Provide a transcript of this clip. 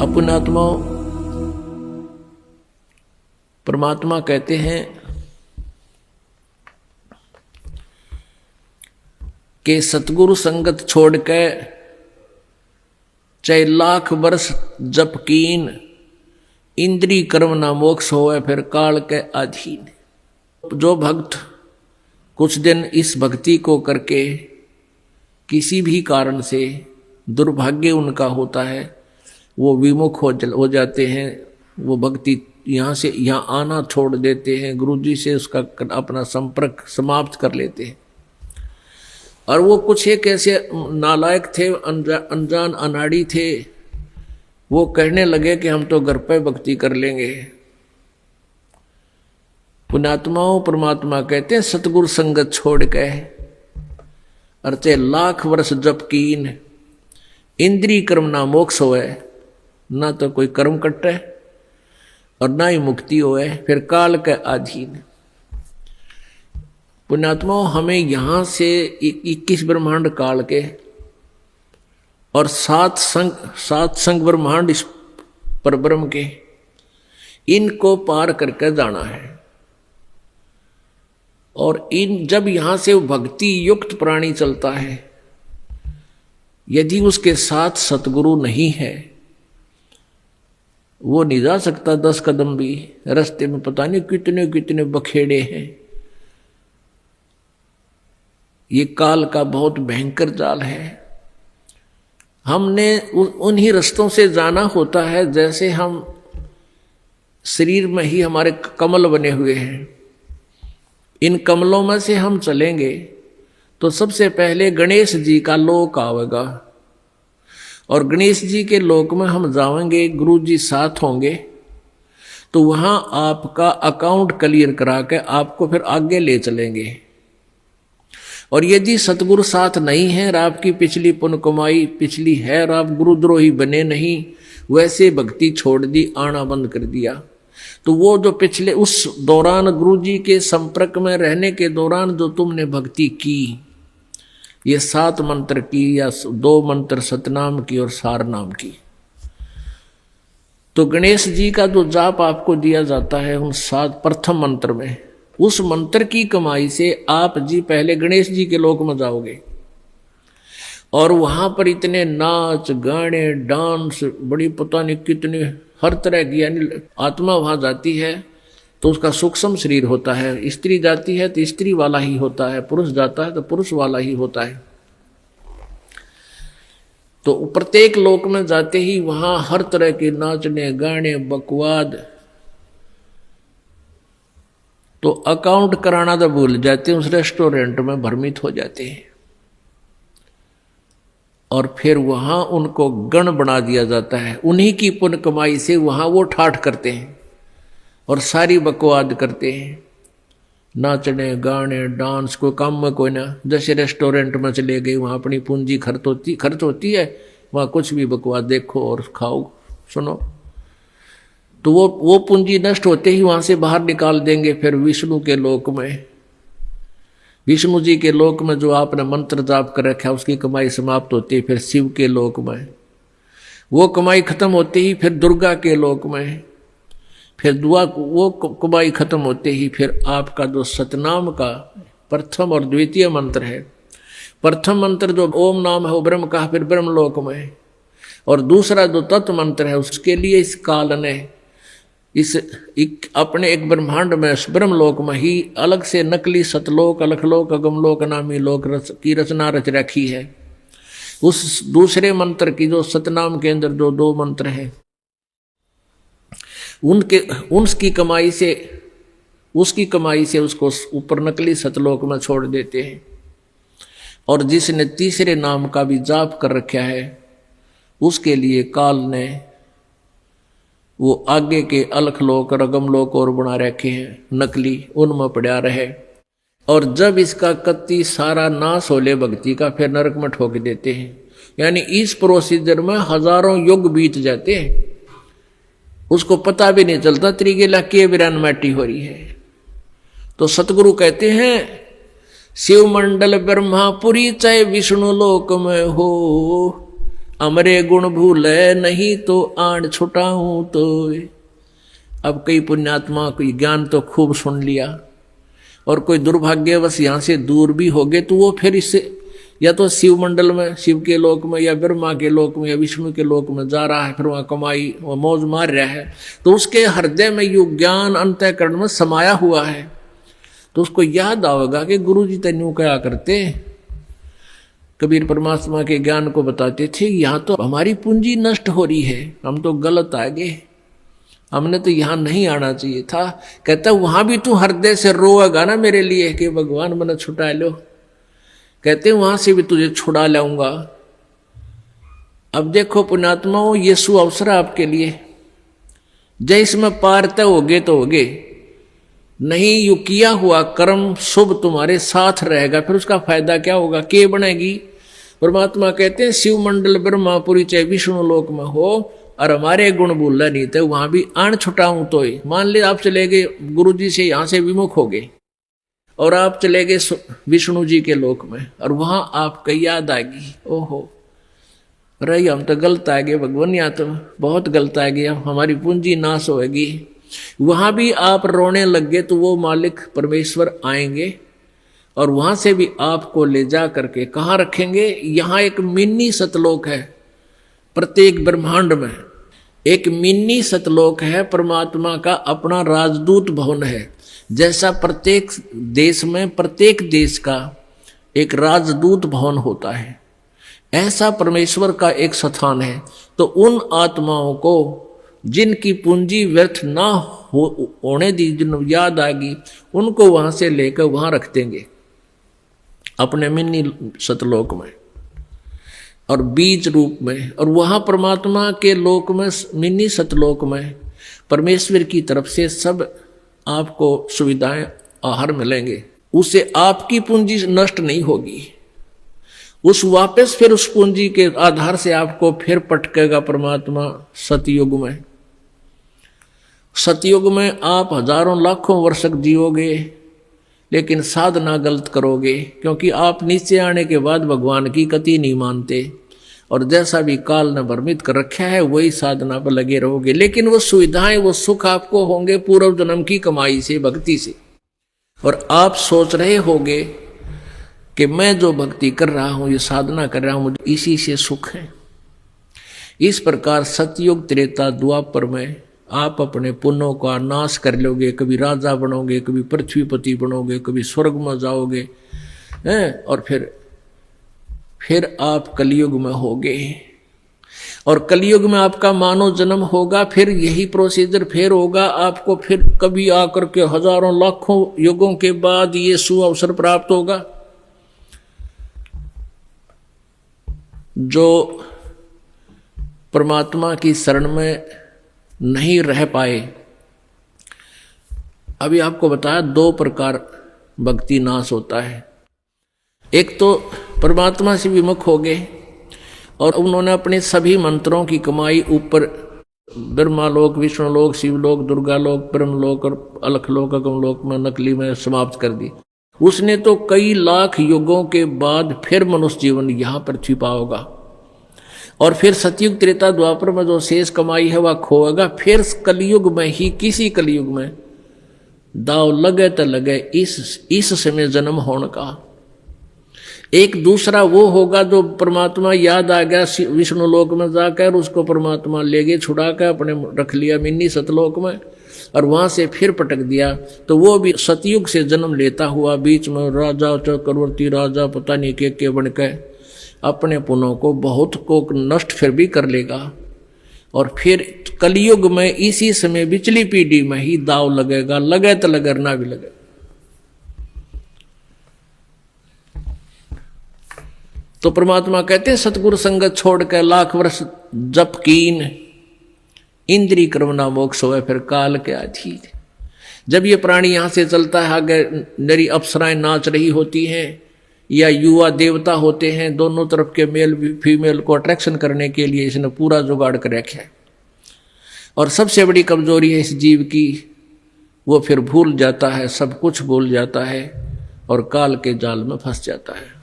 अपनात्मा परमात्मा कहते हैं कि सतगुरु संगत छोड़ के चाहे लाख वर्ष जप कीन, इंद्री कर्म ना मोक्ष होवे फिर काल के अधीन। जो भक्त कुछ दिन इस भक्ति को करके किसी भी कारण से दुर्भाग्य उनका होता है, वो विमुख हो जाते हैं, वो भक्ति यहाँ से यहाँ आना छोड़ देते हैं, गुरुजी से उसका अपना संपर्क समाप्त कर लेते हैं। और वो कुछ एक ऐसे नालायक थे, अनजान अनाड़ी थे, वो कहने लगे कि हम तो घर पे भक्ति कर लेंगे। पुण्यात्माओं परमात्मा कहते हैं सतगुरु संगत छोड़ के अर्चे लाख वर्ष जप कीन, इंद्री कर्म ना मोक्ष होए, ना तो कोई कर्म कटे और ना ही मुक्ति होए फिर काल के अधीन। पुण्यात्माओं हमें यहाँ से 21 ब्रह्मांड काल के और सात संग ब्रह्मांड इस परब्रह्म के, इनको पार करके जाना है। और जब यहाँ से भक्ति युक्त प्राणी चलता है, यदि उसके साथ सतगुरु नहीं है, वो नहीं जा सकता 10 कदम भी। रास्ते में पता नहीं कितने कितने बखेड़े हैं। ये काल का बहुत भयंकर जाल है। हमने उन्हीं रास्तों से जाना होता है जैसे हम शरीर में ही हमारे कमल बने हुए हैं। इन कमलों में से हम चलेंगे तो सबसे पहले गणेश जी का लोक आवेगा, और गणेश जी के लोक में हम जाएंगे, गुरु जी साथ होंगे, तो वहां आपका अकाउंट क्लियर करा के आपको फिर आगे ले चलेंगे। और यदि सतगुरु साथ नहीं है और आपकी पिछली पुण्य कमाई पिछली है और आप गुरुद्रोही बने नहीं, वैसे भक्ति छोड़ दी, आना बंद कर दिया, तो वो जो पिछले उस दौरान गुरु जी के संपर्क में रहने के दौरान जो तुमने भक्ति की, ये 7 मंत्र की या 2 मंत्र सतनाम की और सार नाम की, तो गणेश जी का जो जाप आपको दिया जाता है उन 7 प्रथम मंत्र में, उस मंत्र की कमाई से आप जी पहले गणेश जी के लोक में जाओगे। और वहां पर इतने नाच गाने डांस, बड़ी पता नहीं कितने हर तरह की, यानी आत्मा वहां जाती है तो उसका सूक्ष्म शरीर होता है, स्त्री जाती है तो स्त्री वाला ही होता है, पुरुष जाता है तो पुरुष वाला ही होता है। तो प्रत्येक लोक में जाते ही वहां हर तरह के नाचने गाने बकवाद, तो अकाउंट कराना तो भूल जाते हैं, उस रेस्टोरेंट में भ्रमित हो जाते हैं। और फिर वहां उनको गण बना दिया जाता है, उन्हीं की पुण्य कमाई से वहां वो ठाठ करते हैं और सारी बकवाद करते हैं, नाचने गाने डांस, कोई काम में कोई ना, जैसे रेस्टोरेंट में चले गए वहां अपनी पूंजी खर्च होती है, वहां कुछ भी बकवाद देखो और खाओ सुनो, तो वो पूंजी नष्ट होते ही वहां से बाहर निकाल देंगे। फिर विष्णु के लोक में, विष्णु जी के लोक में जो आपने मंत्र जाप कर रखा है उसकी कमाई समाप्त होती है। फिर शिव के लोक में वो कमाई खत्म होते ही फिर दुर्गा के लोक में, फिर वो कमाई खत्म होते ही फिर आपका जो सतनाम का प्रथम और द्वितीय मंत्र है, प्रथम मंत्र जो ओम नाम है वो ब्रह्म का, फिर ब्रह्म लोक में, और दूसरा जो तत्व मंत्र है उसके लिए इस काल ने अपने एक ब्रह्मांड में ब्रह्मलोक में ही अलग से नकली सतलोक अलखलोक अगमलोक नामी लोक की रचना रच रखी है। उस दूसरे मंत्र की जो सतनाम के अंदर जो 2 मंत्र हैं उसकी कमाई से उसको ऊपर नकली सतलोक में छोड़ देते हैं। और जिसने तीसरे नाम का भी जाप कर रखा है उसके लिए काल ने वो आगे के अलखलोक और अगमलोक और बना रखे हैं नकली, उनमें पड़ा रहे। और जब इसका कत्ती सारा नाश होले भक्ति का, फिर नरक में ठोक देते हैं। यानी इस प्रोसीजर में हजारों युग बीत जाते हैं, उसको पता भी नहीं चलता त्रिगेला के विरान माटी हो रही है। तो सतगुरु कहते हैं शिव मंडल ब्रह्मापुरी चाहे विष्णु लोक में हो, अमरे गुण भूले नहीं तो आण छुटाऊं तो। अब कई पुण्यात्मा कोई ज्ञान तो खूब सुन लिया और कोई दुर्भाग्यवश यहाँ से दूर भी हो गए तो वो फिर इससे या तो शिव मंडल में, शिव के लोक में, या ब्रह्मा के लोक में, या विष्णु के लोक में जा रहा है, फिर वहाँ कमाई वह मौज मार रहा है, तो उसके हृदय में यो ज्ञान अंतःकरण में समाया हुआ है। तो उसको याद आएगा कि गुरु जी तेन्यू क्या करते। कबीर परमात्मा के ज्ञान को बताते थे, यहाँ तो हमारी पूंजी नष्ट हो रही है, हम तो गलत आ गए, हमने तो यहाँ नहीं आना चाहिए था। कहता वहां भी तू हृदय से रोएगा ना मेरे लिए कि भगवान मैंने छुटा लो, कहते वहां से भी तुझे छुड़ा लाऊंगा। अब देखो पुण्यात्माओं, ये सु अवसर आपके लिए, जय इसमें पार तय होगे तो होगे, नहीं यू किया हुआ कर्म शुभ तुम्हारे साथ रहेगा, फिर उसका फायदा क्या होगा, के बनेगी। परमात्मा कहते हैं शिव मंडल ब्रह्मापुरी चाहे विष्णु लोक में हो और हमारे गुण भूलना नहीं थे, वहां भी आण छुटाऊं तो ही। मान ले आप चले गए गुरु जी से, यहां से विमुख हो गए और आप चले गए विष्णु जी के लोक में, और वहां आपको याद आ गई, ओहो रही हम तो गलत आ गए भगवान, यहाँ तो बहुत गलत आ गया, हमारी पूंजी नाश होगी। वहां भी आप रोने लग गए तो वो मालिक परमेश्वर आएंगे और वहां से भी आपको ले जा करके कहाँ रखेंगे। यहाँ एक मिनी सतलोक है, प्रत्येक ब्रह्मांड में एक मिनी सतलोक है, परमात्मा का अपना राजदूत भवन है। जैसा प्रत्येक देश में प्रत्येक देश का एक राजदूत भवन होता है, ऐसा परमेश्वर का एक स्थान है। तो उन आत्माओं को जिनकी पूंजी व्यर्थ ना होने दी, जिन याद आएगी, उनको वहां से लेकर वहां रख देंगे अपने मिनी सतलोक में और बीज रूप में। और वहां परमात्मा के लोक में, मिनी सतलोक में परमेश्वर की तरफ से सब आपको सुविधाएं आहार मिलेंगे, उससे आपकी पूंजी नष्ट नहीं होगी। उस वापस फिर उस पूंजी के आधार से आपको फिर पटकेगा परमात्मा सतयुग में। सतयुग में आप हजारों लाखों वर्ष तक जियोगे, लेकिन साधना गलत करोगे, क्योंकि आप नीचे आने के बाद भगवान की कति नहीं मानते और जैसा भी काल ने भ्रमित कर रखा है वही साधना पर लगे रहोगे। लेकिन वो सुविधाएं, वो सुख आपको होंगे पूर्व जन्म की कमाई से, भक्ति से। और आप सोच रहे होगे कि मैं जो भक्ति कर रहा हूं, ये साधना कर रहा हूं, मुझे इसी से सुख है। इस प्रकार सतयुग त्रेता द्वापर में आप अपने पुण्यों का नाश कर लोगे, कभी राजा बनोगे, कभी पृथ्वीपति बनोगे, कभी स्वर्ग में जाओगे हैं, और फिर आप कलयुग में होगे। और कलयुग में आपका मानव जन्म होगा, फिर यही प्रोसीजर फिर होगा आपको, फिर कभी आकर के हजारों लाखों युगों के बाद ये सुअवसर प्राप्त होगा। जो परमात्मा की शरण में नहीं रह पाए, अभी आपको बताया 2 प्रकार भक्ति नाश होता है। एक तो परमात्मा से विमुख हो गए और उन्होंने अपने सभी मंत्रों की कमाई ऊपर ब्रह्मालोक, विष्णुलोक, शिवलोक, दुर्गालोक, ब्रह्मलोक और अलखलोक, अगमलोक में नकली में समाप्त कर दी। उसने तो कई लाख युगों के बाद फिर मनुष्य जीवन यहाँ पृथ्वी पाओगा, और फिर सतयुग त्रेता द्वापर में जो शेष कमाई है वह खोएगा। फिर कलयुग में ही, किसी कलयुग में दाव लगे तो लगे इस समय जन्म होने का। एक दूसरा वो होगा जो परमात्मा याद आ गया विष्णु लोक में जाकर, उसको परमात्मा ले गए छुड़ा कर, अपने रख लिया मिनी सतलोक में और वहां से फिर पटक दिया। तो वो भी सतयुग से जन्म लेता हुआ बीच में राजा, चक्रवर्ती राजा, पता नहीं के बन के अपने पुनों को बहुत को नष्ट फिर भी कर लेगा। और फिर कलयुग में इसी समय बिचली पीढ़ी में ही दाव लगेगा, लगे तो लगे ना भी लगे। तो परमात्मा कहते हैं सतगुरु संगत छोड़ कर लाख वर्ष जप कीन, इंद्री कर्मना मोक्ष होवे फिर काल के अधीन। जब ये प्राणी यहां से चलता है, आगे नरी अप्सराएं नाच रही होती हैं या युवा देवता होते हैं, दोनों तरफ के मेल फीमेल को अट्रैक्शन करने के लिए इसने पूरा जुगाड़ कर रखा है। और सबसे बड़ी कमजोरी है इस जीव की, वो फिर भूल जाता है, सब कुछ भूल जाता है और काल के जाल में फंस जाता है।